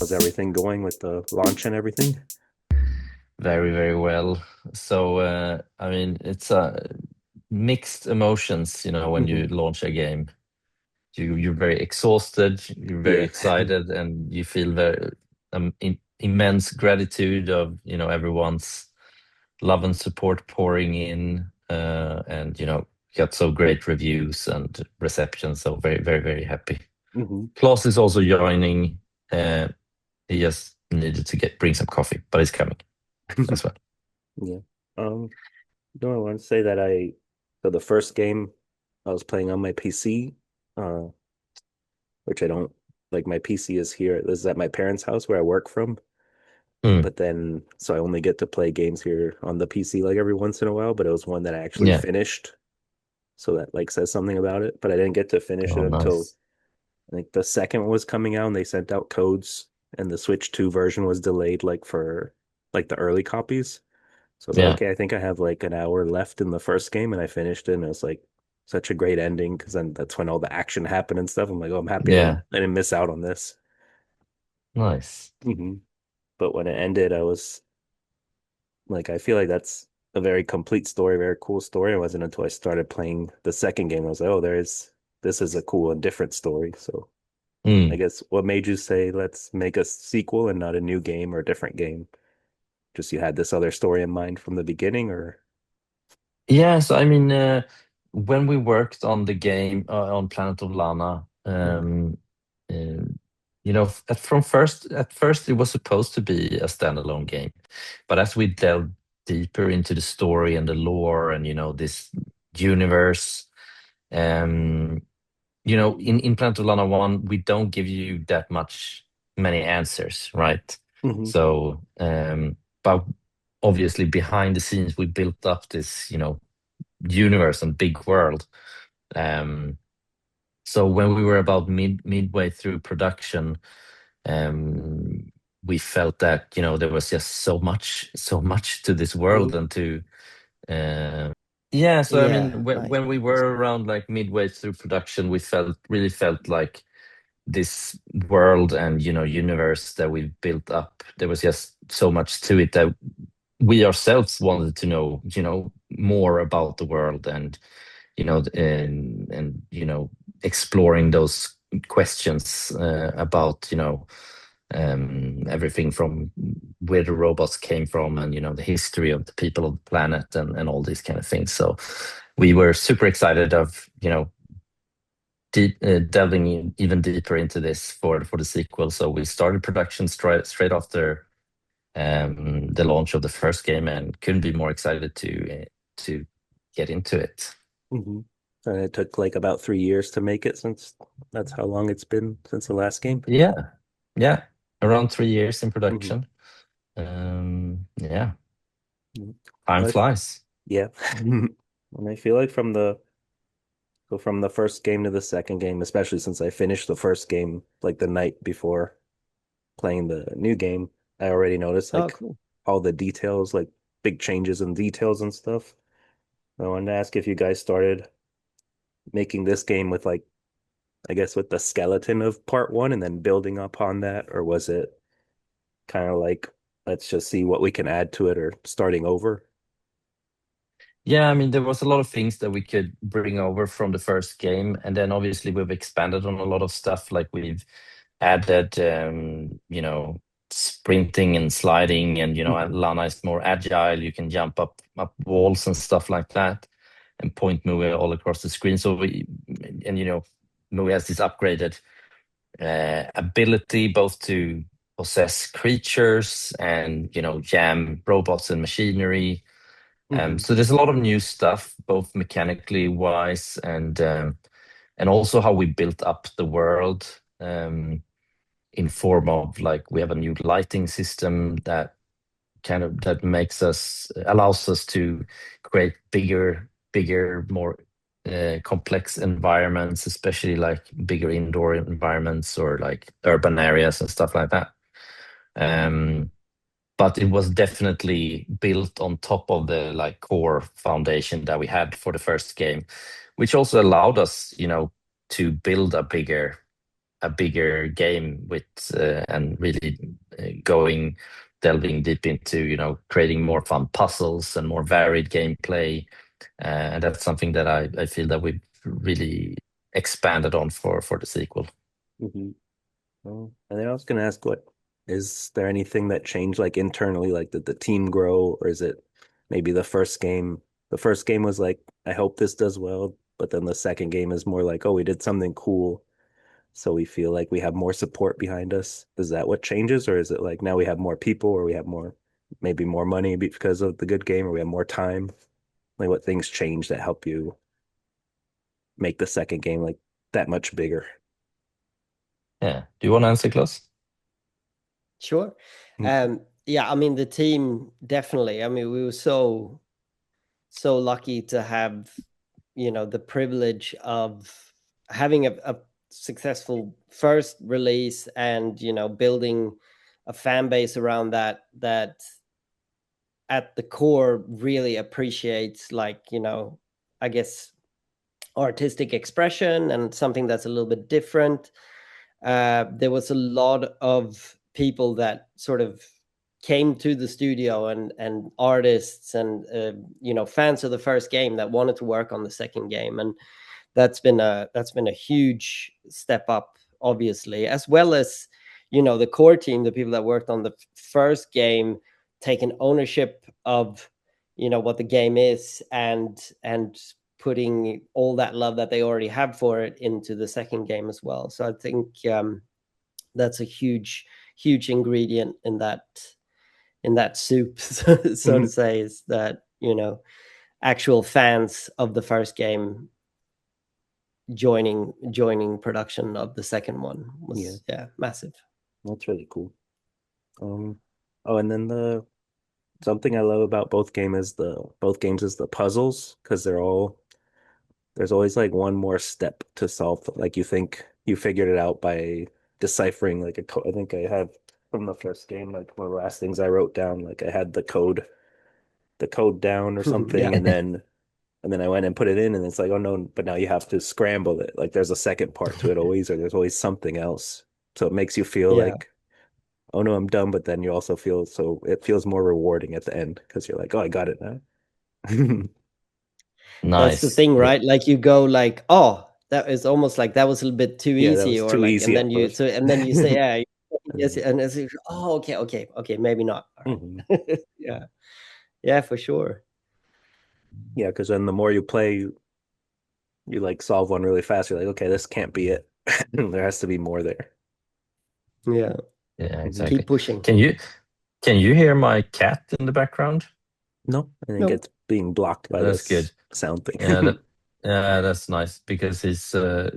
How's everything going with the launch and everything? Very, very well. So, I mean, it's mixed emotions, when Hmm. you launch a game. You're very exhausted, you're very Yeah. excited, and you feel very immense gratitude of, everyone's love and support pouring in, and got so great reviews and reception. So very, very, very happy. Hmm. Klas is also joining. Uh, he just needed to bring some coffee, but he's coming as well. Yeah. Um, no, I want to say that so the first game I was playing on my PC, uh, which I don't like. My PC is here. This is at my parents' house where I work from. Mm, But then, so I only get to play games here on the PC like every once in a while. But it was one that I actually yeah. finished. So that like says something about it. But I didn't get to finish it Oh, until nice. I think the second one was coming out and they sent out codes and the Switch 2 version was delayed like for like the early copies. So I was like, Yeah, okay, I think I have like an hour left in the first game and I finished it and it was like such a great ending because then that's when all the action happened and stuff. I'm like, oh, I'm happy yeah, I didn't miss out on this. nice. Hmm. But when it ended, I was like, I feel like that's a very complete story, very cool story. It wasn't until I started playing the second game, I was like, oh, this is a cool and different story. So I Mm. guess what made you say let's make a sequel and not a new game or a different game? Just you had this other story in mind from the beginning, or Yeah, so I mean, when we worked on the game on Planet of Lana, Mhm. uh, at first it was supposed to be a standalone game, but as we delved deeper into the story and the lore and this universe, um, in Planet of Lana 1, we don't give you that many answers, right? Mhm. So, but obviously behind the scenes, we built up this, universe and big world. Um, so when we were about midway through production, um, we felt that, there was just so much to this world Mhm. and to uh, yeah, so I Yeah, mean, when we were around like midway through production, we really felt like this world and universe that we've built up. There was just so much to it that we ourselves wanted to know, more about the world and exploring those questions about everything from where the robots came from and the history of the people of the planet and all these kind of things. So we were super excited of delving even deeper into this for the sequel. So we started production straight after the launch of the first game and couldn't be more excited to get into it. hmm and it took like about 3 years to make it since that's how long it's been since the last game. Yeah, yeah, around 3 years in Hmm. production. Yeah, Mhm. time I, flies. yeah, and I feel like from the first game to the second game, especially since I finished the first game like the night before playing the new game, I already noticed Oh, like cool. all the details, like big changes in details and stuff. I wanted to ask if you guys started making this game with like, I guess with the skeleton of part one and then building upon that, or was it kind of like, let's just see what we can add to it or starting over? Yeah, I mean, there was a lot of things that we could bring over from the first game, and then obviously we've expanded on a lot of stuff. Like we've added, sprinting and sliding, and Hmm. Lana is more agile. You can jump up walls and stuff like that, and point Mui all across the screen. So Mui has this upgraded ability both to possess creatures and jam robots and machinery. Hmm. So there's a lot of new stuff, both mechanically wise and also how we built up the world. In form of like we have a new lighting system that allows us to create bigger, more complex environments, especially like bigger indoor environments or like urban areas and stuff like that. Um, but it was definitely built on top of the like core foundation that we had for the first game, which also allowed us, to build a bigger game with and really delving deep into creating more fun puzzles and more varied gameplay, and that's something that I feel that we've really expanded on for the sequel. Hmm. Well, and then I was gonna ask, what is there anything that changed like internally? Like, did the team grow, or is it maybe the first game? The first game was like, I hope this does well, but then the second game is more like, oh, we did something cool, so we feel like we have more support behind us. Is that what changes, or is it like now we have more people, or we have more, maybe more money because of the good game, or we have more time? Like, what things change that help you make the second game like that much bigger? Yeah. Do you want to answer, Klas? Sure. Mm. Yeah, I mean the team definitely. I mean, we were so lucky to have, the privilege of having a successful first release and, building a fan base around that at the core really appreciates, like, I guess artistic expression and something that's a little bit different. There was a lot of people that sort of came to the studio, and artists and fans of the first game that wanted to work on the second game, and that's been a huge step up, obviously, as well as the core team, the people that worked on the first game, taking ownership of what the game is, and putting all that love that they already have for it into the second game as well. So I think that's a huge ingredient in that soup, so to Mhm. say, is that actual fans of the first game joining production of the second one Yeah, was, yeah, massive. that's really cool. Um, oh, and then the something I love about both games is the puzzles, because there's always like one more step to solve. Like, you think you figured it out by deciphering like a code. I think I have from the first game, like one of the last things I wrote down, like I had the code down or something, Yeah, and then I went and put it in, and it's like, oh no, but now you have to scramble it. Like, there's a second part to it always, or there's always something else. So it makes you feel yeah. like, oh no, I'm done, but then you also feel, so it feels more rewarding at the end because you're like, oh, I got it now. That's the Nice. thing, Yeah. right? Like you go like, oh, that is almost like that was a little bit too Yeah, that easy, was or too like, and easy then at you first. so and then you say, yeah, And yes, then, and it's like, oh, okay, maybe not. All mhm. right. Yeah, yeah, for sure. Yeah, because then the more you play, you like solve one really fast. You're like, okay, this can't be it. There has to be more there. Yeah, Yeah, Mhm. exactly. keep pushing. Can you hear my cat in the background? No, I think No. it's being blocked by That's good. this sound Yeah, thing. that's nice because he's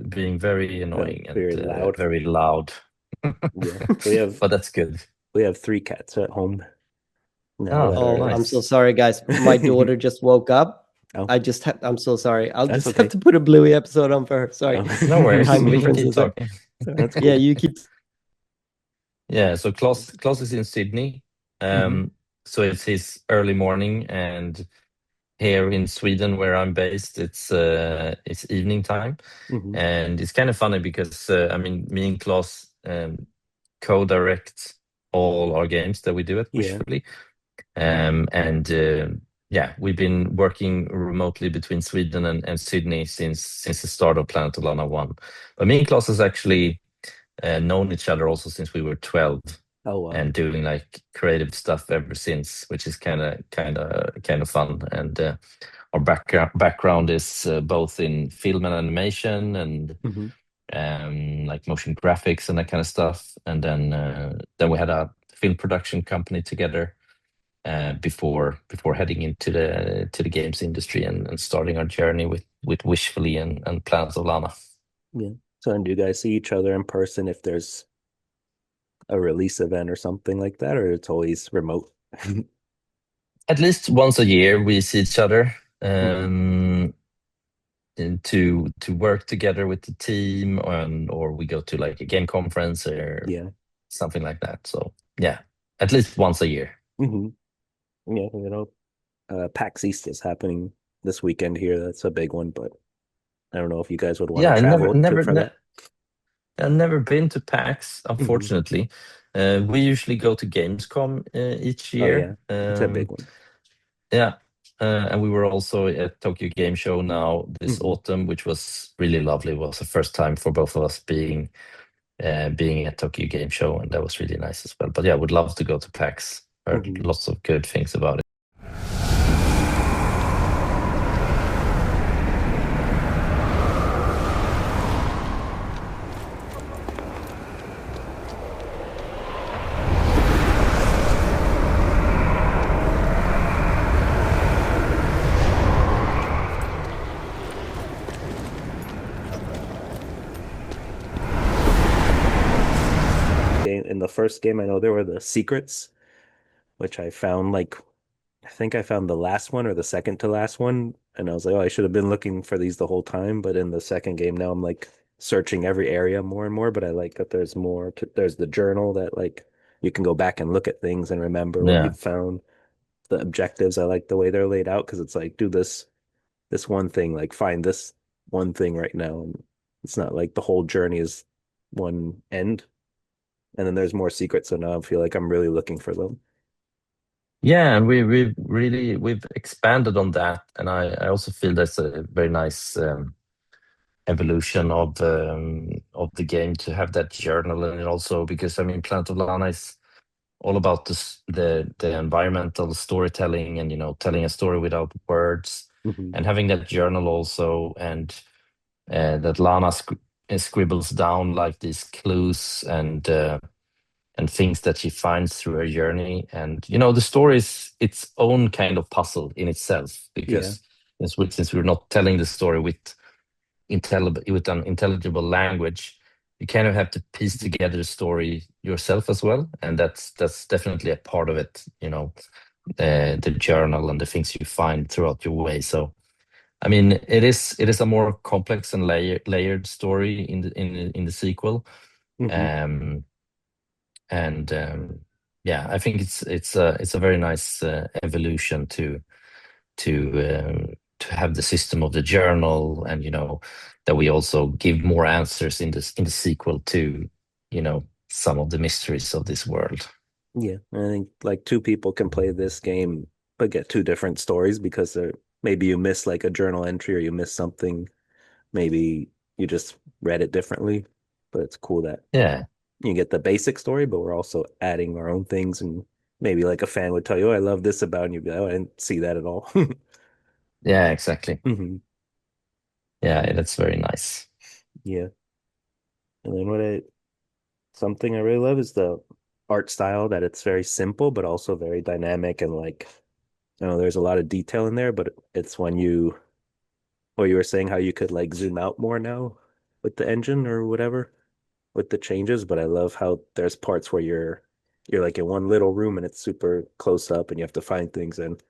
being very annoying and Very loud. very loud. Yeah, we have But that's good. we have three cats at home now Oh, that Oh, are. I'm so nice. sorry, guys. My daughter just woke up. Oh, I'm so sorry. I'll that's just have okay. to put a Bluey episode on for her. Sorry. Oh. No worries. Time We can keep differences. talking. That's Yeah, cool. you keep. Yeah, so Klaus is in Sydney. Hmm. So it's his early morning, and here in Sweden, where I'm based, it's evening time. Hmm. And it's kind of funny because I mean, me and Klaus co-direct all our games that we do at Yeah. Wishfully. And yeah, we've been working remotely between Sweden and Sydney since the start of Planet of Lana 1. But me and Klaus has actually known each other also since we were 12, Oh wow. and doing like creative stuff ever since, which is kind of fun. And our background is both in film and animation, and Hmm. like motion graphics and that kind of stuff. And then we had a film production company together before heading into the games industry, and starting our journey with Wishfully and Planet of Lana. Yeah. So, and do you guys see each other in person if there's a release event or something like that, or it's always remote? At least once a year we see each other. Hmm. to work together with the team, and or we go to like a game conference or Yeah. something like that. So yeah, at least once a year. Hmm. Yeah, PAX East is happening this weekend here. That's a big one, but I don't know if you guys would want to Yeah, I never travel to never for that. I've never been to PAX, Hmm. unfortunately. We usually go to Gamescom each Oh yeah, year. it's a big one. Yeah, and we were also at Tokyo Game Show now this Hmm. autumn, which was really lovely. It was the first time for both of us being at Tokyo Game Show, and that was really nice as well. But yeah, I would love to go to PAX. Heard Hmm. lots of good things about it. In the first game, I know there were the secrets, which I found like I think I found the last one or the second to last one, and I was like, oh, I should have been looking for these the whole time. But in the second game now, I'm like searching every area more and more. But I like that there's more. There's the journal that like you can go back and look at things and remember what Yeah. you've found. The objectives, I like the way they're laid out because it's like do this one thing, like find this one thing right now, and it's not like the whole journey is one end. And then there's more secrets, so now I feel like I'm really looking for them. Yeah, and we've expanded on that, and I also feel that's a very nice evolution of the game to have that journal, and also because I mean Planet of Lana is all about the environmental storytelling, and telling a story without words, Hmm. and having that journal also, and that Lana scribbles down like these clues and things that she finds through her journey. And the story is its own kind of puzzle in itself, Yeah. because since we're not telling the story with an intelligible language, you kind of have to piece together the story yourself as well, and that's definitely a part of it. The journal and the things you find throughout your way. So I mean, it is a more complex and layered story in the sequel. Hmm. Um, and yeah, I think it's a very nice evolution to have the system of the journal, and that we also give more answers in the sequel to some of the mysteries of this world. Yeah. I think like two people can play this game but get two different stories because maybe you miss like a journal entry or you miss something. Maybe you just read it differently. But it's cool that Yeah, you get the basic story, but we're also adding our own things. And maybe like a fan would tell you, oh, I love this about, and you'd be like, oh, I didn't see that at all. yeah, exactly. Hmm. Yeah, that's very nice. Yeah. And then something I really love is the art style that it's very simple, but also very dynamic and like, there's a lot of detail in there, but it's what you were saying, how you could like zoom out more now with the engine or whatever with the changes. But I love how there's parts where you're like in one little room and it's super close up and you have to find things and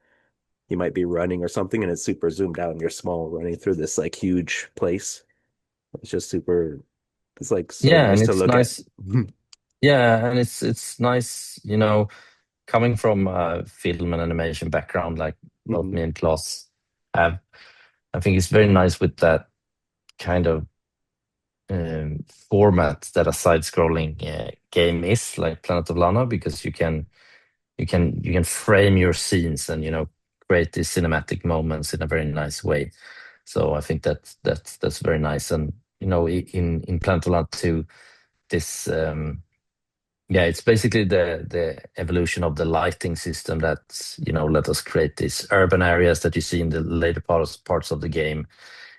you might be running or something and it's super zoomed out and you're small running through this like huge place. It's just super, it's like so Yeah, nice and to it's look at. nice. Yeah, and it's nice, coming from a film and animation background like both Hmm. me and Klas have. I think it's very nice with that kind of format that a side-scrolling game is, like Planet of Lana, because you can frame your scenes and create these cinematic moments in a very nice way. So I think that's very nice. And in Planet of Lana 2, this yeah, it's basically the evolution of the lighting system that let us create these urban areas that you see in the later parts of the game,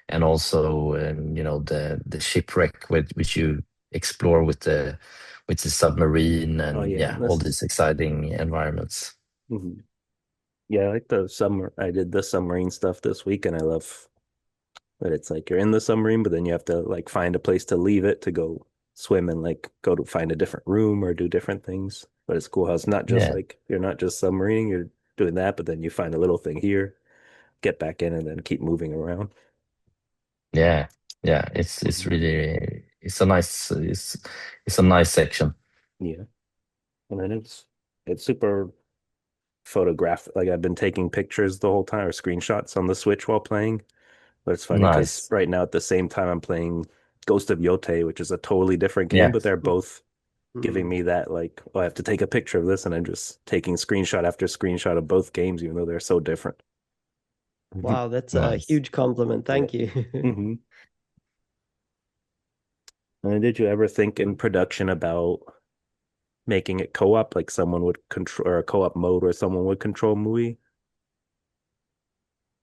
and also the shipwreck which you explore with the submarine, Oh and yeah, yeah, all that's these exciting environments. mhm. Yeah, I like the summer. I did the submarine stuff this week, and I love that it's like you're in the submarine, but then you have to like find a place to leave it to go swim and like go to find a different room or do different things. But it's cool how it's not just Yeah, like you're not just submarining, you're doing that, but then you find a little thing here, get back in, and then keep moving around. Yeah, yeah. It's really it's a nice section. Yeah. And then it's super photographic. Like I've been taking pictures the whole time or screenshots on the Switch while playing. But it's funny because Nice. right now at the same time I'm playing Ghost of Yote, which is a totally different game, Yeah. but they're both giving Mm. me that like, oh, I have to take a picture of this, and I'm just taking screenshot after screenshot of both games, even though they're so different. Wow, that's a Nice. huge compliment. Yeah. Thank you. hmm And did you ever think in production about making it co-op, like someone would control, or a co-op mode where someone would control Mui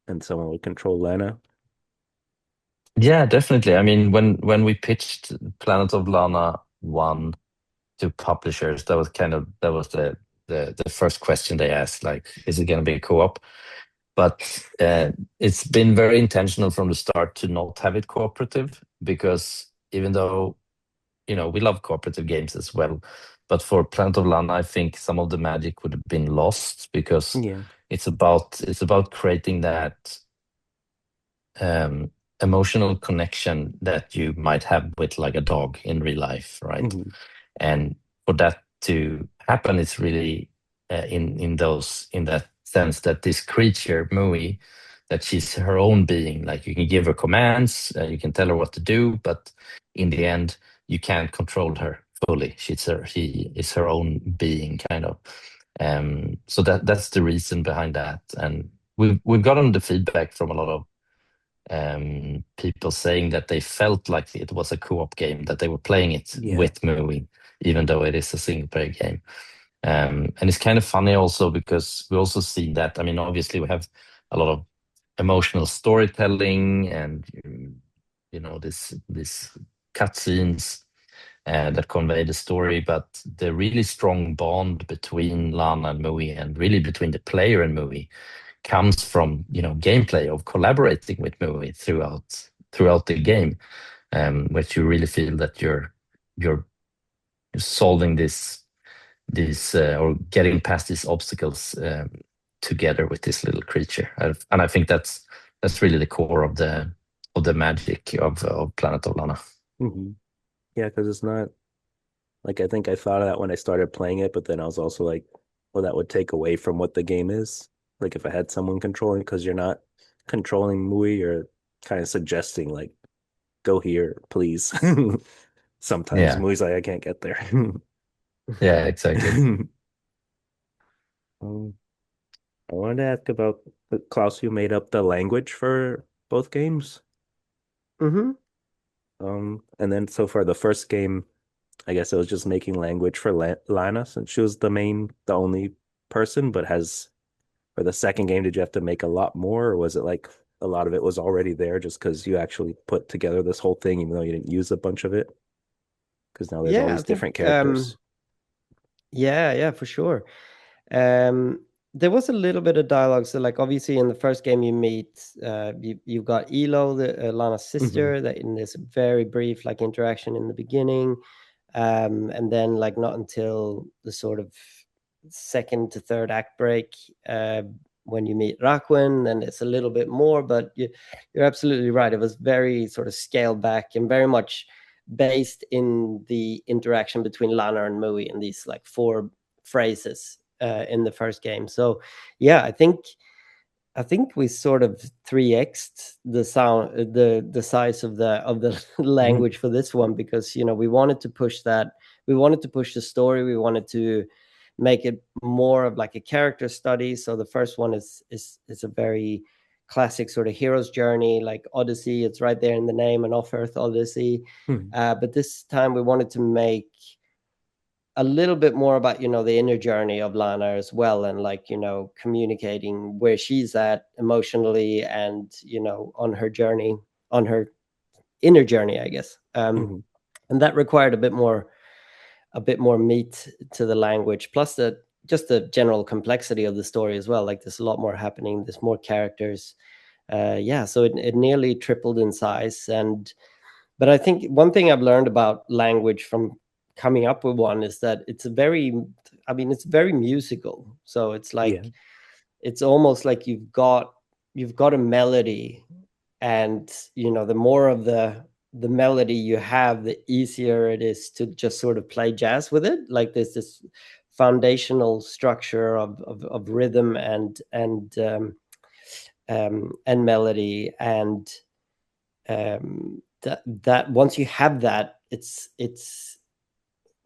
and someone would control Lana? Yeah, definitely. I mean, when we pitched Planet of Lana 1 to publishers, that was the first question they asked, like, is it going to be a co-op? But it's been very intentional from the start to not have it cooperative, because even though, we love cooperative games as well, but for Planet of Lana, I think some of the magic would have been lost, because Yeah. it's about creating that um, emotional connection that you might have with like a dog in real life, right? hmm And for that to happen, it's really in that sense that this creature, Mui, that she's her own being. Like you can give her commands, you can tell her what to do, but in the end, you can't control her fully. She is her own being, kind of. So that's the reason behind that, and we've gotten the feedback from a lot of people saying that they felt like it was a co-op game, that they were playing it Yeah. with moving, even though it is a single player game. And it's kind of funny also because we also see that, I mean, obviously we have a lot of emotional storytelling and, this cutscenes that convey the story, but the really strong bond between Lana and Mui, and really between the player and Mui, comes from gameplay of collaborating with movie throughout the game, which you really feel that you're solving this or getting past these obstacles together with this little creature. And I think that's really the core of the magic of Planet of Lana. hmm Yeah, because it's not like I think I thought of that when I started playing it, but then I was also like, well, that would take away from what the game is. Like if I had someone controlling, because you're not controlling Mui, you're kind of suggesting like, go here, please. Sometimes Yeah, Mui's like, I can't get there. yeah, exactly. Um, I wanted to ask about Klaus, you made up the language for both games. hmm And then so for the first game, I guess it was just making language for Lana since she was the only person, but for the second game, did you have to make a lot more, or was it like a lot of it was already there just because you actually put together this whole thing, even though you didn't use a bunch of it? Because now there's all Yeah, I these different think characters. yeah, for sure. There was a little bit of dialogue. So, like, obviously, in the first game, you meet you've got Elo, Lana's hmm sister, that in this very brief like interaction in the beginning, and then like not until the sort of second to third act break, when you meet Raquin, then it's a little bit more. But you're absolutely right. It was very sort of scaled back and very much based in the interaction between Lana and Mui in these like four phrases in the first game. So yeah, I think we sort of 3x'd the sound, the size of the language for this one, because we wanted to push that. We wanted to push the story. We wanted to make it more of like a character study. So the first one is a very classic sort of hero's journey, like Odyssey. It's right there in the name, an off-Earth Odyssey. But this time we wanted to make a little bit more about the inner journey of Lana as well, and like communicating where she's at emotionally, and on her journey, on her inner journey, I guess. And that required a bit more meat to the language, plus the general complexity of the story as well. Like there's a lot more happening, there's more characters. Yeah, so it nearly tripled in size. But I think one thing I've learned about language from coming up with one is that it's very musical. So it's Yeah. like, it's almost like you've got a melody and the more of the melody you have, the easier it is to just sort of play jazz with it. Like there's this foundational structure of rhythm and melody, and that once you have that, it's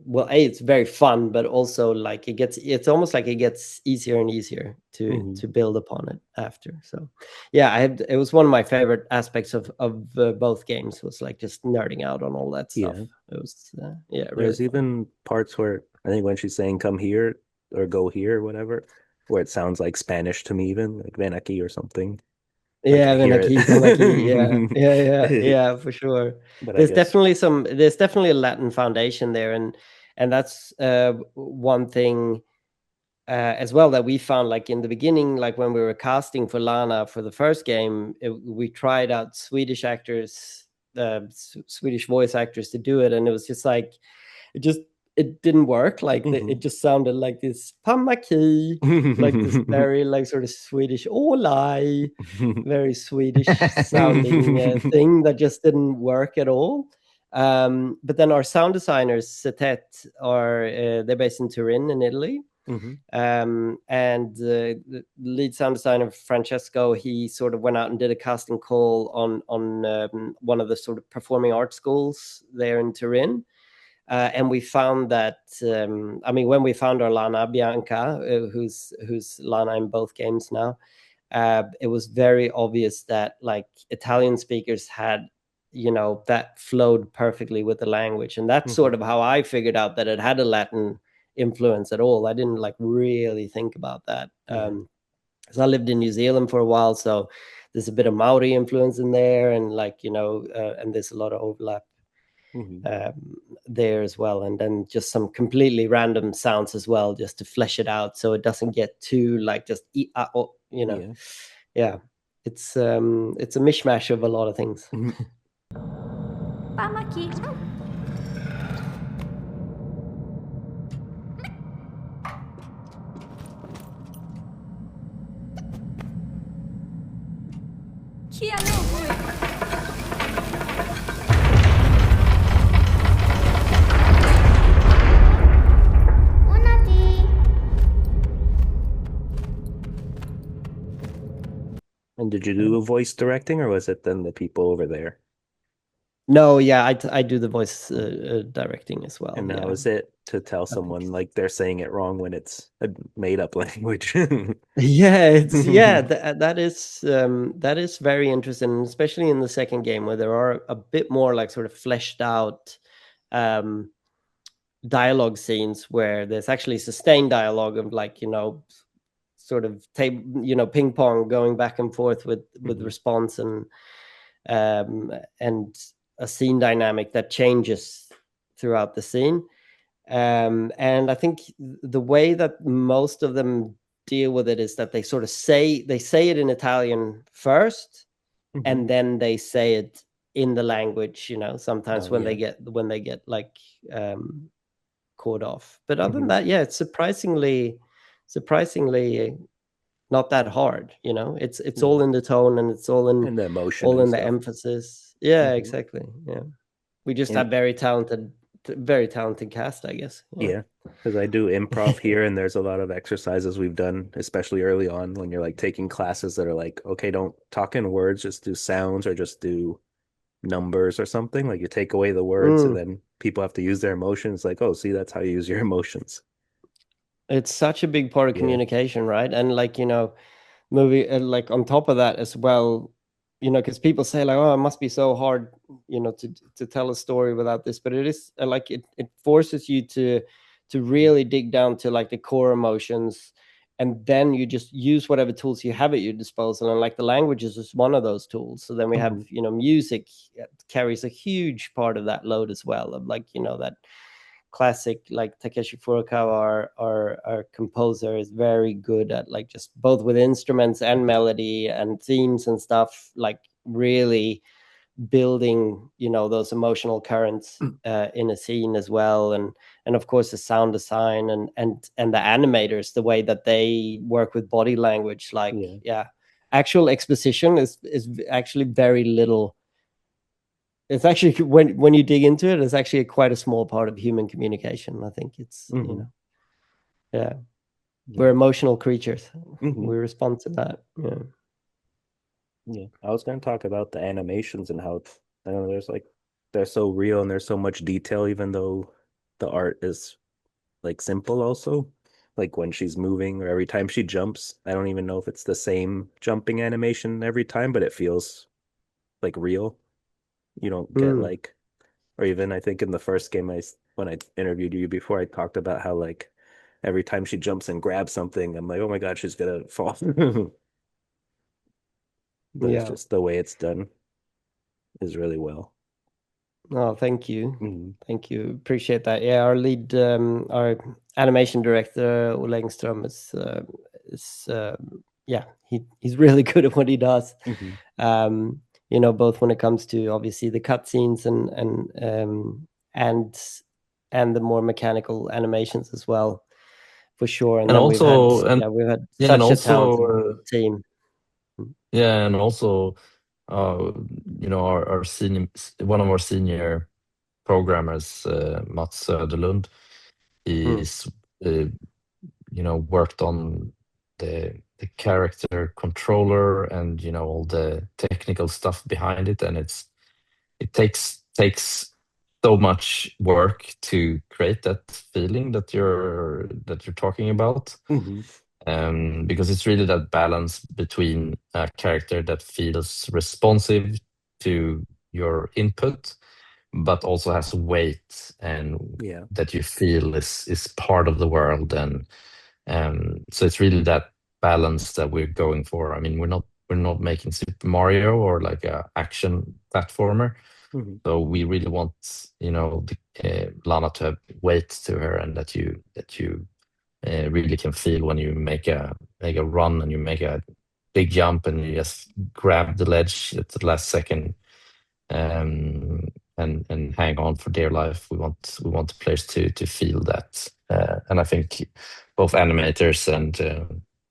well, it's very fun, but also like it's almost like it gets easier and easier to build upon it after. So yeah, it was one of my favorite aspects of both games, was like just nerding out on all that stuff. It was really There's fun. even parts where I think when she's saying come here or go here or whatever, where it sounds like Spanish to me, even like Venaki or something. Like Yeah, I hear Venaki, Tamaki, it. yeah, for sure. But I There's guess definitely a Latin foundation there, and that's one thing as well that we found, like in the beginning, like when we were casting for Lana for the first game, we tried out Swedish actors, Swedish voice actors to do it, and it was just like it didn't work. Like it just sounded like this Pamaki, like this very like sort of Swedish Olai, very Swedish sounding thing that just didn't work at all. But then our sound designers, Setet, they're based in Turin in Italy. And the lead sound designer Francesco, he sort of went out and did a casting call on one of the sort of performing arts schools there in Turin. And we found that, I mean, when we found our Lana, Bianca, who's Lana in both games now, it was very obvious that like Italian speakers had, that flowed perfectly with the language. And that's sort of how I figured out that it had a Latin influence at all. I didn't like really think about that. So I lived in New Zealand for a while, so there's a bit of Maori influence in there, and like, and there's a lot of overlap there as well, and then just some completely random sounds as well, just to flesh it out so it doesn't get too like just yeah, it's a mishmash of a lot of things. And did you do voice directing, or was it then the people over there? No, yeah, I do the voice directing as well. And how is it to tell someone like they're saying it wrong when it's a made up language? Yeah, that is very interesting, especially in the second game, where there are a bit more like sort of fleshed out dialogue scenes where there's actually sustained dialogue of like, sort of ping pong going back and forth with response and a scene dynamic that changes throughout the scene. And I think the way that most of them deal with it is that they sort of say it in Italian first, and then they say it in the language, sometimes when they get like caught off. But other than that, yeah, it's surprisingly not that hard. It's all in the tone, and it's all in the emotion, all in the stuff. Emphasis. Yeah, exactly. Yeah, we just have very talented cast, I guess. Yeah, because I do improv here, and there's a lot of exercises we've done, especially early on when you're like taking classes that are like, okay, don't talk in words, just do sounds or just do numbers or something. Like you take away the words, and then people have to use their emotions. Like, oh, see, that's how you use your emotions. It's such a big part of communication, right? And like, movie, like on top of that as well, because people say like, oh, it must be so hard, to tell a story without this, but it is like it forces you to really dig down to like the core emotions, and then you just use whatever tools you have at your disposal, and like the language is just one of those tools. So then we have, music carries a huge part of that load as well, of like, that classic, like Takeshi Furukawa, our composer, is very good at like just both with instruments and melody and themes and stuff, like really building, those emotional currents in a scene as well. And of course the sound design and the animators, the way that they work with body language, like actual exposition is actually very little. It's actually, when you dig into it, it's actually quite a small part of human communication. I think it's yeah, we're emotional creatures. We respond to that. Yeah, I was going to talk about the animations and how I don't know, they're so real and there's so much detail, even though the art is like simple also. Like when she's moving or every time she jumps, I don't even know if it's the same jumping animation every time, but it feels like real. You don't get like, or even I think in the first game, when I interviewed you before, I talked about how like every time she jumps and grabs something, I'm like, oh my God, she's gonna fall. But it's just the way it's done is really well. Oh, thank you. Thank you. Appreciate that. Yeah, our lead, our animation director, Olle Engström, is yeah, he's really good at what he does. You know, both when it comes to obviously the cutscenes and the more mechanical animations as well, for sure. And then also, we've had such a talented team. Yeah, and also, you know, our senior, one of our senior programmers, Mats Söderlund, he's you know, worked on the character controller and, you know, all the technical stuff behind it, and it takes so much work to create that feeling that you're talking about. Because it's really that balance between a character that feels responsive to your input, but also has weight and that you feel is part of the world. And so it's really that balance that we're going for. I mean, we're not making Super Mario or like a action platformer. So we really want, you know, Lana to have weight to her, and that you really can feel when you make a run and you make a big jump and you just grab the ledge at the last second, and hang on for dear life. We want the players to feel that, and I think both animators and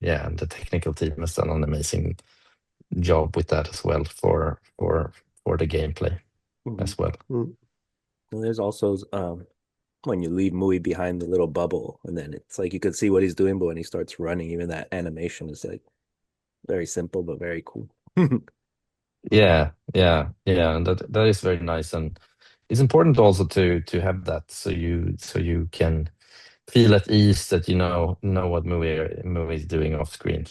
and the technical team has done an amazing job with that as well for the gameplay as well. There's also when you leave Mui behind the little bubble, and then it's like you could see what he's doing, but when he starts running, even that animation is like very simple but very cool. Yeah, and that is very nice, and it's important also to have that, so you can feel at ease that you know what movie is doing off screen.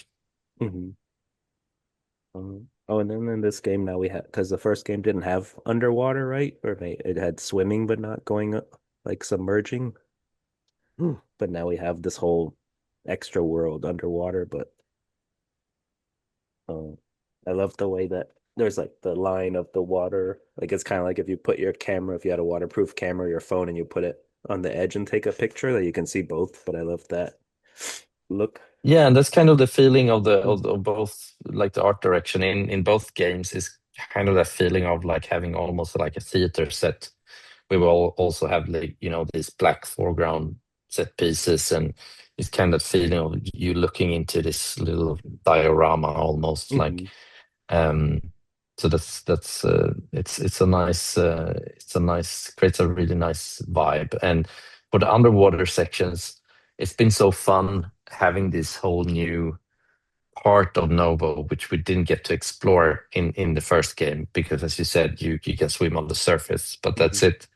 Oh, and then in this game now we have, because the first game didn't have underwater, right? Or it had swimming but not going up, like submerging. But now we have this whole extra world underwater. But I love the way that there's like the line of the water. Like it's kind of like if you put your camera, if you had a waterproof camera, your phone, and you put it on the edge and take a picture, that you can see both. But I love that look. Yeah, and that's kind of the feeling of of both, like the art direction in both games is kind of that feeling of like having almost like a theater set. We will also have, like, you know, these black foreground set pieces, and it's kind of feeling of you looking into this little diorama almost, like so that's it's a nice creates a really nice vibe. And for the underwater sections, it's been so fun having this whole new part of Novo, which we didn't get to explore in the first game, because as you said, you can swim on the surface, but that's it.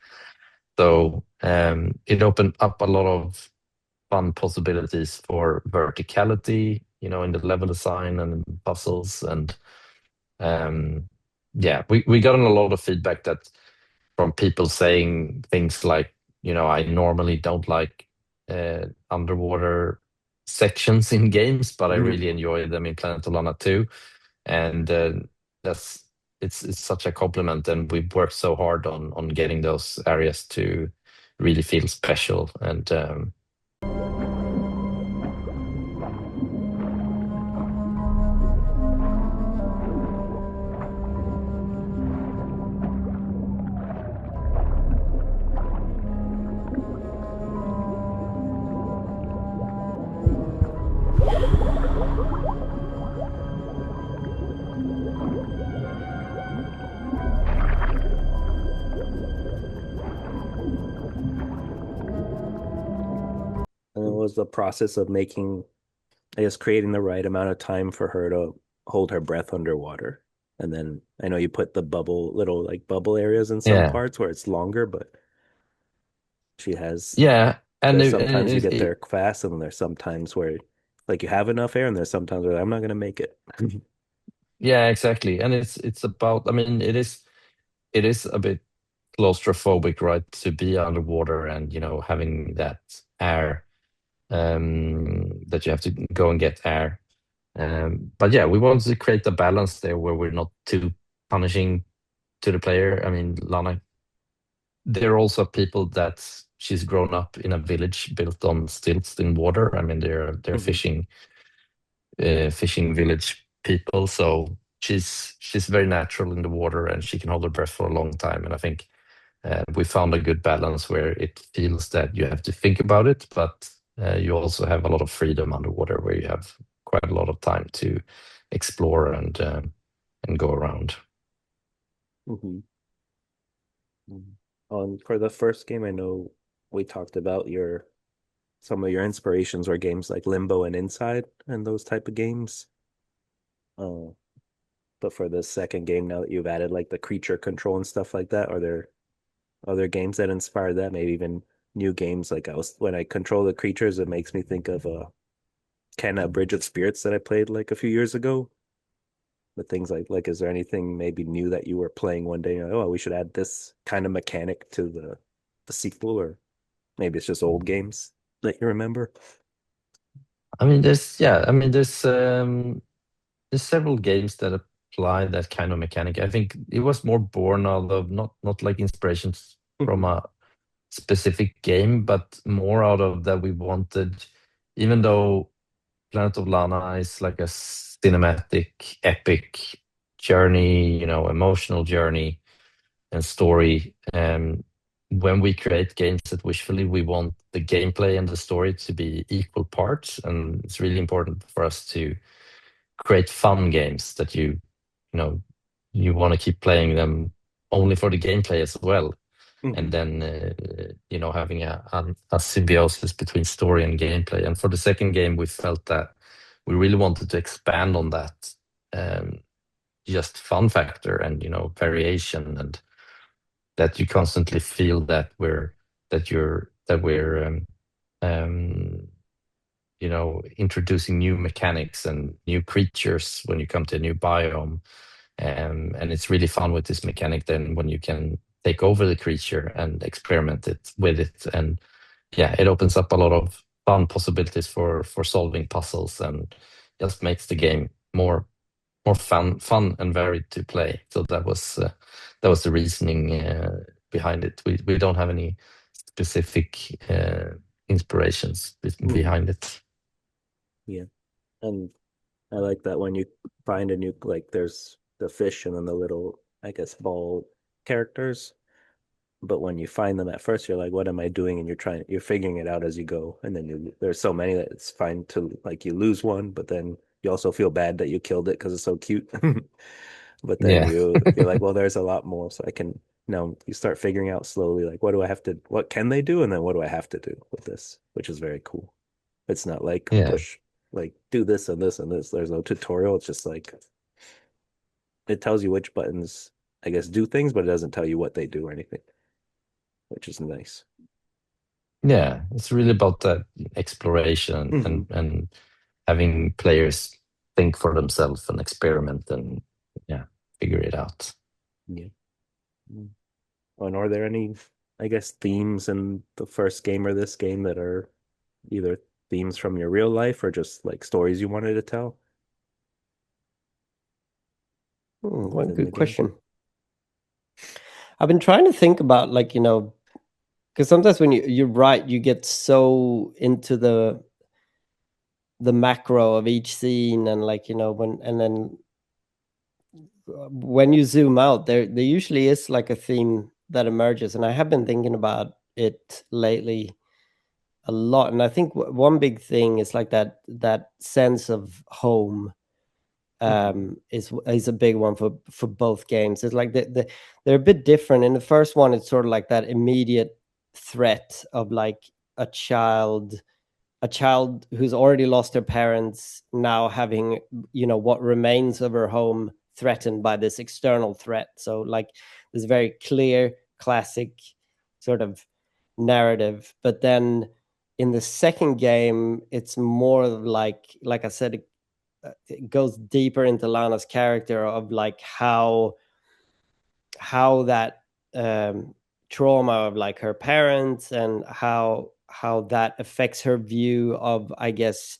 So it opened up a lot of fun possibilities for verticality, you know, in the level design and puzzles. And we gotten a lot of feedback that from people saying things like, you know, I normally don't like underwater sections in games, but I really enjoy them in Planet of Lana 2. And that's it's such a compliment, and we've worked so hard on getting those areas to really feel special. And was the process of making, I guess, creating the right amount of time for her to hold her breath underwater. And then I know you put the little like bubble areas in some Yeah, parts where it's longer, but she has, yeah, and there's sometimes you get there fast, and then there's sometimes where like you have enough air, and there's sometimes where I'm not gonna make it. yeah, exactly. And it's about, I mean, it is a bit claustrophobic, right, to be underwater and having that air, that you have to go and get air. But yeah, we want to create a balance there where we're not too punishing to the player. I mean, Lana, there are also people that she's grown up in a village built on stilts in water. I mean, they're Mhm. fishing village people, so she's very natural in the water and she can hold her breath for a long time. And I think we found a good balance where it feels that you have to think about it, but you also have a lot of freedom underwater where you have quite a lot of time to explore and go around. Mhm. For the first game, I know we talked about some of your inspirations were games like Limbo and Inside and those type of games. Uh, but for the second game, now that you've added like the creature control and stuff like that, are there other games that inspired that? Maybe even new games like when I control the creatures, it makes me think of Kenna Bridge of Spirits that I played like a few years ago. But things like is there anything maybe new that you were playing one day? Oh, we should add this kind of mechanic to the sequel, or maybe it's just old games that you remember. I mean, there's several games that apply that kind of mechanic. I think it was more born out of not like inspirations from Mhm. a specific game, but more out of that we wanted, even though Planet of Lana is like a cinematic, epic journey, emotional journey and story. When we create games at Wishfully, we want the gameplay and the story to be equal parts, and it's really important for us to create fun games that know you want to keep playing them only for the gameplay as well, and Mhm. then having a symbiosis between story and gameplay. And for the second game, we felt that we really wanted to expand on that, um, just fun factor and variation, and that you constantly feel that we're um, introducing new mechanics and new creatures when you come to a new biome. And it's really fun with this mechanic then when you can take over the creature and experiment with it. And yeah, it opens up a lot of fun possibilities for solving puzzles and just makes the game more fun and varied to play. So that was the reasoning behind it. We don't have any specific inspirations Mhm. behind it. Yeah. And I like that when you find a new, like there's the fish and then the little, I guess, ball characters. But when you find them at first, you're like, what am I doing? And you're figuring it out as you go. And then there's so many that it's fine to like you lose one, but then you also feel bad that you killed it because it's so cute. But then Yeah. you're like, well, there's a lot more. So I can now you start figuring out slowly, like, what can they do? And then what do I have to do with this? Which is very cool. It's not like Yeah. like do this and this and this. There's no tutorial. It's just like it tells you which buttons, I guess, do things, but it doesn't tell you what they do or anything, which is nice. Yeah, it's really about that exploration and Hmm. and having players think for themselves and experiment and yeah, figure it out. Yeah. Mm. And are there any, I guess, themes in the first game or this game that are either themes from your real life or just like stories you wanted to tell One within the good game? question. I've been trying to think about like, because sometimes when you're right, you get so into the macro of each scene, and like, when you zoom out, there usually is like a theme that emerges, and I have been thinking about it lately a lot. And I think one big thing is like that sense of home, Hmm. is a big one for both games. It's like they're a bit different. In the first one, it's sort of like that immediate threat of like a child a child who's already lost her parents now having, you know, what remains of her home threatened by this external threat. So like this very clear classic sort of narrative. But then in the second game, it's more like I said, it goes deeper into Lana's character of like how that trauma of like her parents and how that affects her view of, I guess,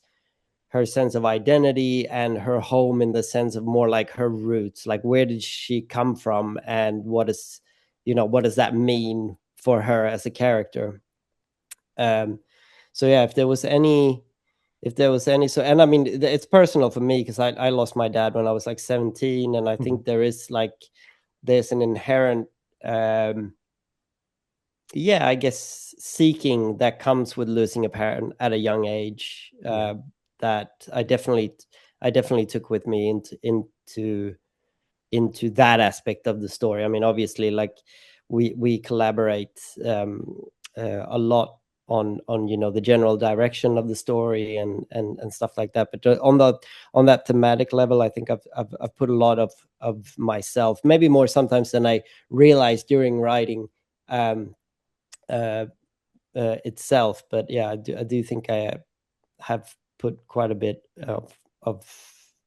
her sense of identity and her home in the sense of more like her roots, like where did she come from and what is, you know, what does that mean for her as a character. So yeah, if there was any, so, and I mean it's personal for me because I lost my dad when I was like 17, and I think there is like there's an inherent yeah, I guess seeking that comes with losing a parent at a young age, that I definitely took with me into that aspect of the story. I mean, obviously, like we collaborate a lot on, you know, the general direction of the story and stuff like that. But on that thematic level, I think I've put a lot of myself, maybe more sometimes than I realized during writing itself. But yeah, I do think I have put quite a bit of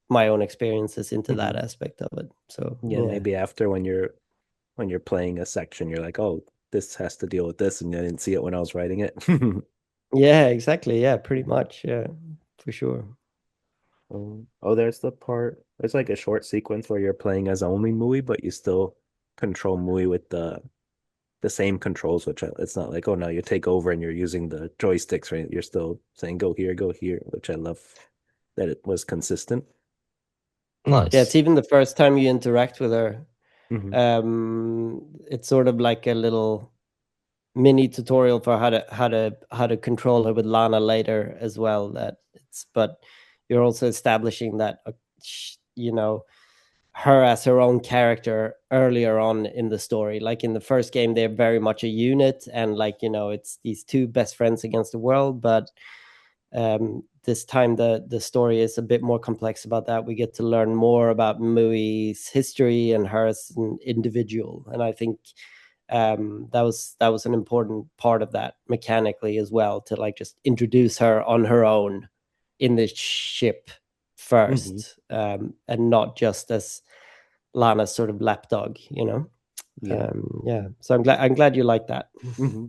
my own experiences into that aspect of it. So yeah, maybe after when you're playing a section, you're like, oh, this has to deal with this, and I didn't see it when I was writing it. yeah, exactly. Yeah, pretty much. Yeah, for sure. Oh, there's the part. There's like a short sequence where you're playing as only Mui, but you still control Mui with the same controls, which it's not like, oh, now you take over and you're using the joysticks, right? You're still saying go here, which I love that it was consistent. Yeah, it's Nice. even the first time you interact with her. Hmm. It's sort of like a little mini tutorial for how to control her with Lana later as well. That it's, but you're also establishing that you know, her as her own character earlier on in the story. Like in the first game, they're very much a unit, and like, you know, it's these two best friends against the world. But this time the story is a bit more complex about that. We get to learn more about Mui's history and her as an individual, and I think that was an important part of that mechanically as well, to like just introduce her on her own in the ship Hmm. first, and not just as Lana's sort of lapdog, you know. Yeah. Yeah, so I'm glad you like that. Hmm.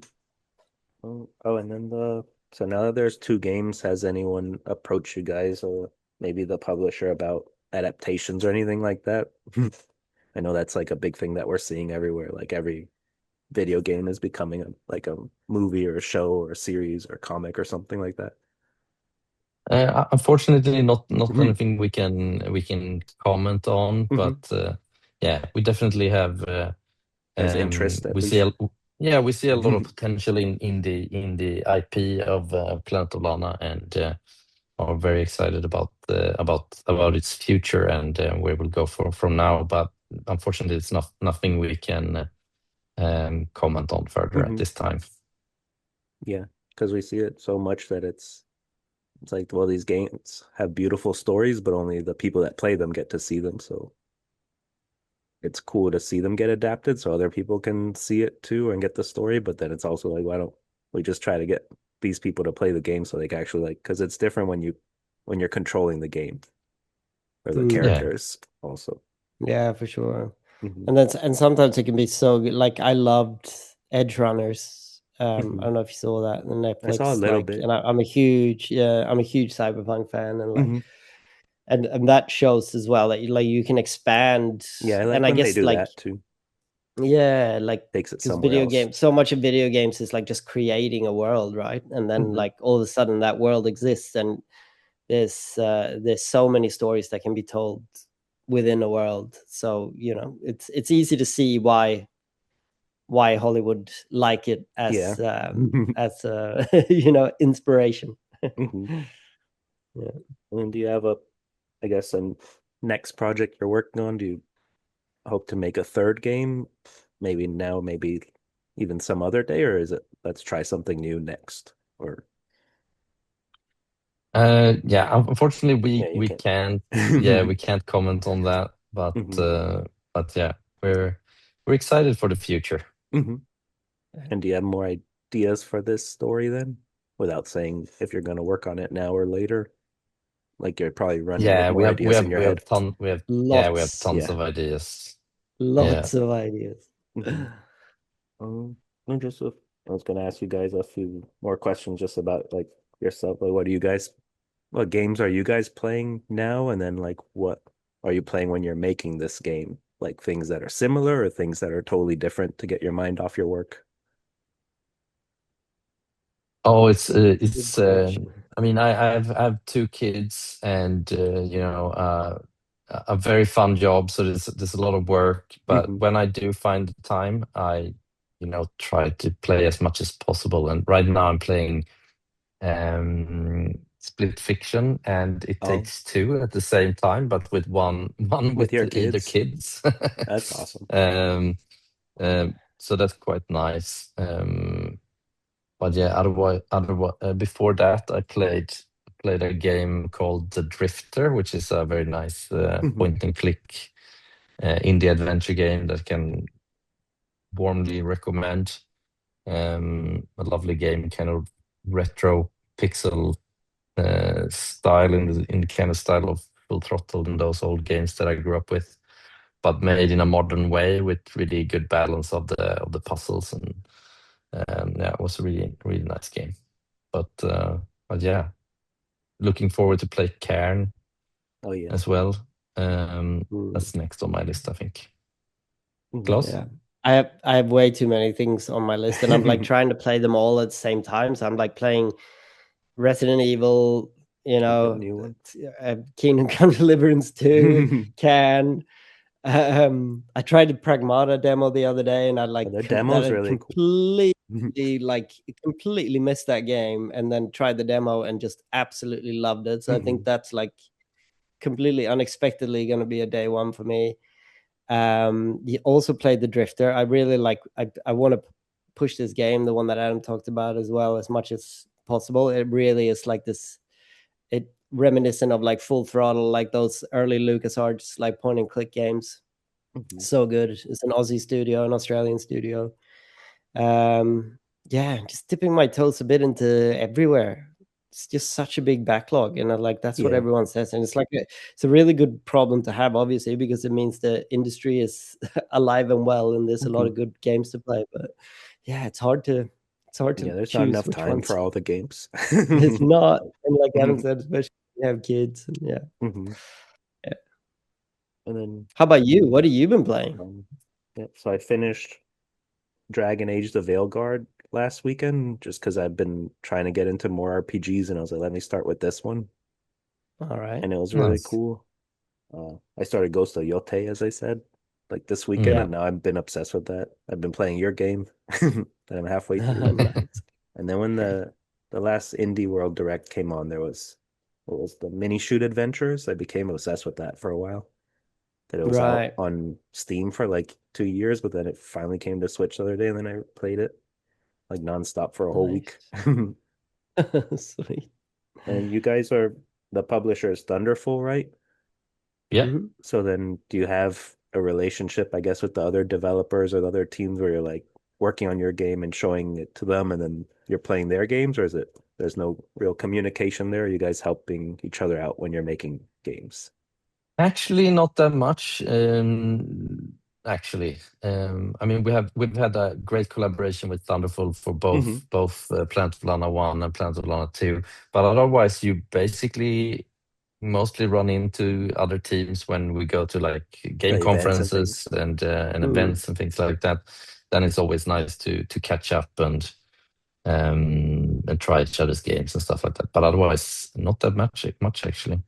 Oh, and then so now that there's two games, has anyone approached you guys or maybe the publisher about adaptations or anything like that? I know that's like a big thing that we're seeing everywhere. Like every video game is becoming like a movie or a show or a series or comic or something like that. Unfortunately, not Hmm. anything we can comment on, Hmm. but yeah, we definitely have. There's interest at We see least. we see a lot of Hmm. potential in the IP of Planet of Lana, and are very excited about its future and where we'll go from now. But unfortunately, it's nothing we can comment on further at Hmm. this time. Yeah, because we see it so much that it's like, well, these games have beautiful stories, but only the people that play them get to see them. So it's cool to see them get adapted so other people can see it too and get the story. But then it's also like, why don't we just try to get these people to play the game so they can actually like, because it's different when you're controlling the game or the Yeah. characters also. Yeah, for sure. Hmm. And sometimes it can be so good. Like I loved Edge Runners. I Hmm. don't know if you saw that on I saw a Netflix. little Like, bit. and I'm a huge, yeah, I'm a huge cyberpunk fan, and like, Hmm. and that shows as well that you can expand. Yeah, I And like I when they guess do like, that too. yeah, like Takes it because somewhere video else. games, so much of video games is like just creating a world, right? And then Hmm. like all of a sudden that world exists, and there's so many stories that can be told within a world. So, you know, it's easy to see why Hollywood like it Yeah. as a you know, inspiration. Hmm. Yeah. And do you have I guess, a next project you're working on? Do you hope to make a third game? Maybe now, maybe even some other day, or is it let's try something new next? Or Yeah, unfortunately Yeah, you we can. can't, yeah, we can't comment on that, Hmm. but yeah, we're excited for the future. Hmm. And do you have more ideas for this story then? Without saying if you're going to work on it now or later? Like you're probably running with Yeah, more ideas in your head. we have Lots, tons Yeah. of ideas. Yeah. lots of ideas. Hmm. And just I was going to ask you guys a few more questions just about like yourself. Like, what games are you guys playing now? And then like, what are you playing when you're making this game? Like things that are similar or things that are totally different to get your mind off your work? Oh, Good question. I mean, I have two kids and you know, a very fun job, so there's a lot of work. But Hmm. when I do find the time, I, you know, try to play as much as possible. And right now I'm playing Split Fiction, and It Oh, Takes Two at the same time, but with one with with your either kids? kids. That's awesome. um, so that's quite nice. But yeah, otherwise, before that, played a game called The Drifter, which is a very nice Hmm. point and click indie adventure game that can warmly recommend. A lovely game, kind of retro pixel style in the kind of style of Full Throttle and those old games that I grew up with, but made in a modern way with really good balance of the puzzles and yeah, it was a really nice game. But yeah, looking forward to play Cairn Oh yeah. as well. Mm, That's next on my list, I think. Hmm. Klaus? yeah. I have way too many things on my list, and I'm like trying to play them all at the same time. So I'm like playing Resident Evil, Okay, the new one. Kingdom Come Deliverance 2, can. I tried the Pragmata demo the other day, and I Oh, like the that demo's had really cool. completely missed that game, and then tried the demo and just absolutely loved it. So I Hmm. think that's like completely unexpectedly going to be a day one for me. He also played the Drifter. I really like. I want to push this game, the one that Adam talked about, as well as much as possible. It really is like this. It reminiscent of like Full Throttle, like those early LucasArts like point and click games. Hmm. So good. It's an Aussie studio, an Australian studio. Um, yeah, just dipping my toes a bit into everywhere. It's just such a big backlog, and like that's what Yeah. everyone says, and it's a really good problem to have, obviously, because it means the industry is alive and well, and there's a lot Hmm. of good games to play. But yeah, it's hard to Yeah, there's not choose enough which time ones. for all the games. It's not, and like Adam Hmm. said, especially when you have kids. And yeah, Hmm. yeah. And then How about you? What have you been playing? um, yeah, so I finished Dragon Age the Veilguard last weekend just because I've been trying to get into more RPGs and I was like, let me start with this one. All right. And it was really Nice. cool. I started Ghost of Yote, as I said, like this weekend, Mm. Yeah. and now I've been obsessed with that. I've been playing your game that I'm halfway through. Nice. And then when Yeah. the last Indie World Direct came on, there was what was the mini shoot adventures. I became obsessed with that for a while. That it was out Right. on Steam for like 2 years, but then it finally came to Switch the other day, and then I played it like nonstop for a whole week. Nice. Sweet. And you guys are the publisher is Thunderful, right? Yeah. Mhm. So then do you have a relationship, I guess, with the other developers or the other teams where you're like working on your game and showing it to them and then you're playing their games, or is it there's no real communication there? Are you guys helping each other out when you're making games? Actually, not that much. Actually, I mean, we've had a great collaboration with Thunderful for Hmm. both Planet of Lana 1 and Planet of Lana 2. But otherwise, you basically mostly run into other teams when we go to like game Events and conferences things. and Mm. events and things like that. Then it's always nice to catch up and try each other's games and stuff like that. But otherwise, not that much actually.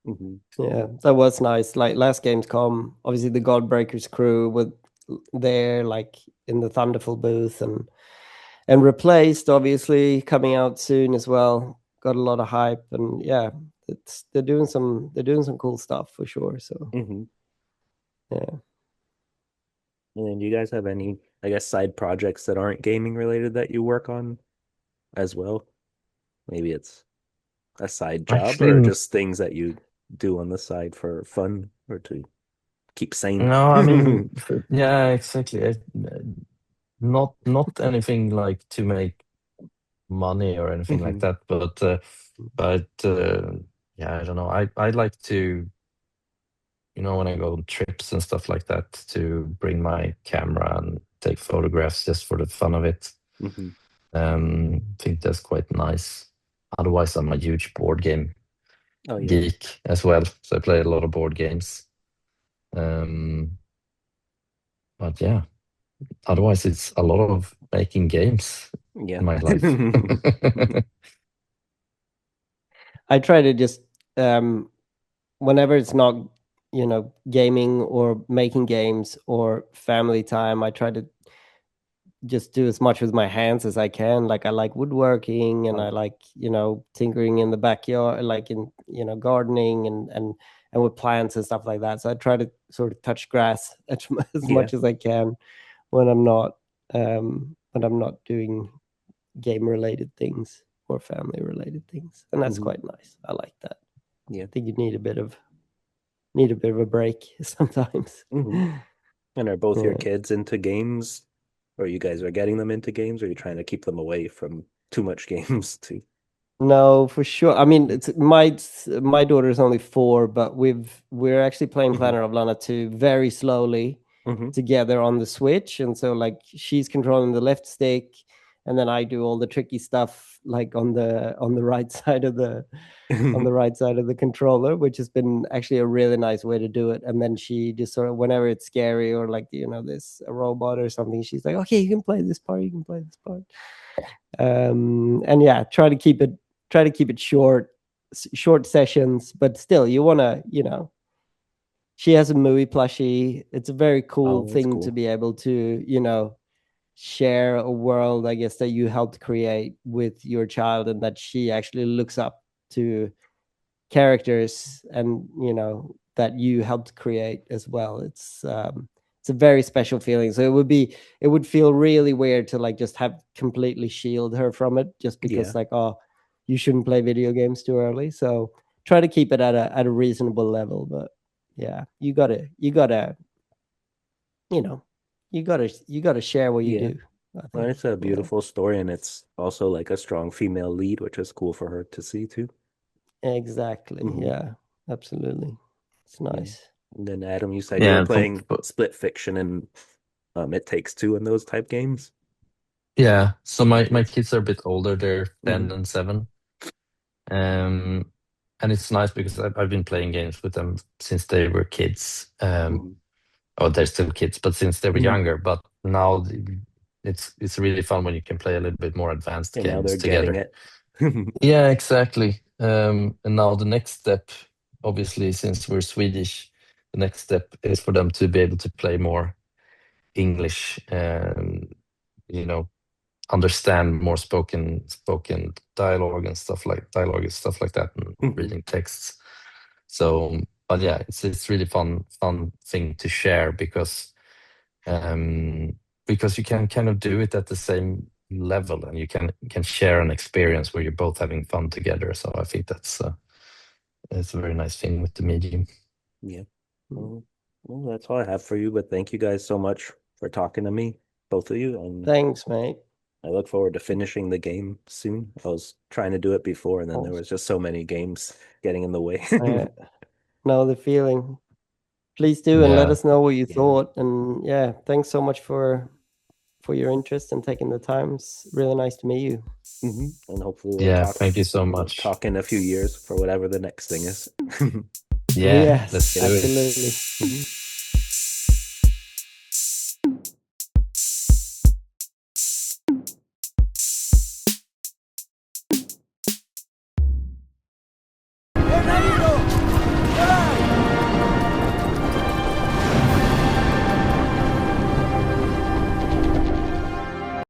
Hmm. Yeah, that was nice. Like last Gamescom, obviously the Godbreakers crew were there, like in the Thunderful booth, and replaced, obviously coming out soon as well. Got a lot of hype, and yeah, they're doing some cool stuff for sure. So Hmm. yeah. And then do you guys have any, I guess, side projects that aren't gaming related that you work on as well? Maybe it's a side job or Actually, just things that you do on the side for fun or to keep sane? no, I mean, yeah, exactly. Not anything like to make money or anything like Hmm. that, but yeah, I don't know. I like to, when I go on trips and stuff like that, to bring my camera and take photographs just for the fun of it. Hmm. Think that's quite nice. Otherwise, I'm a huge board game Oh yeah. geek as well, so I play a lot of board games. Um, but yeah, otherwise it's a lot of making games Yeah. in my life. I try to just whenever it's not, gaming or making games or family time, I try to just do as much with my hands as I can. Like I like woodworking and I Oh, like, tinkering in the backyard, like in, gardening and with plants and stuff like that. So I try to sort of touch grass as yeah. much as I can when I'm not doing game related things or family related things. And that's Hmm. quite nice. I like that. Yeah. I think you need a bit of a break sometimes. Hmm. And are both your Yeah. kids into games? Or you guys are getting them into games, or are you trying to keep them away from too much games too? No, for sure. I mean, my daughter is only 4, but we're actually playing Hmm. Planet of Lana 2 very slowly Hmm. together on the Switch, and so like she's controlling the left stick, and then I do all the tricky stuff like on the right side of the controller, which has been actually a really nice way to do it. And then she just sort of, whenever it's scary or like there's a robot or something, she's like, okay, you can play this part, you can play this part. And yeah, try to keep it short sessions, but still you want to, she has a movie plushie. It's a very cool Oh, that's thing to cool. be able to, share a world, I guess, that you helped create with your child, and that she actually looks up to characters, and that you helped create as well. It's a very special feeling. So it would feel really weird to like just have completely shield her from it, just because Yeah. like, oh, you shouldn't play video games too early. So try to keep it at a reasonable level. But yeah, you know you gotta share what you Yeah. do, I Well, think. it's a Yeah, beautiful story, and it's also like a strong female lead, which is cool for her to see too. exactly. Hmm. Yeah, absolutely. It's Yeah. nice. And then Adam, you said you Yeah, were and playing Split Fiction and It Takes Two and those type games. yeah. So my Yes. kids are a bit older. They're Hmm. 10 and 7. Um, and it's nice because I've been playing games with them since they were kids. Hmm. Oh, they're still kids, but since they were Hmm. younger. But now it's really fun when you can play a little bit more advanced And now games they're getting together. it. Yeah, exactly. And now the next step, obviously, since we're Swedish, the next step is for them to be able to play more English, you know, understand more spoken dialogue and stuff like that, and Hmm. reading texts. So, but yeah, it's really fun thing to share because you can kind of do it at the same level, and you can share an experience where you're both having fun together. So I think it's a very nice thing with the medium. Yeah. Mm. Well, that's all I have for you, but thank you guys so much for talking to me, both of you, and Thanks, mate. I look forward to finishing the game soon. I was trying to do it before, and then there Awesome. was just so many games getting in the way. I know the feeling. Please do, and let Yeah, us know what you Yeah. thought. And yeah, thanks so much for your interest and taking the time. It's really nice to meet you. And hopefully yeah. Thank you so we'll much. talk in a few years for whatever the next thing is. Yeah, let's Yes, do it. absolutely. Mhm.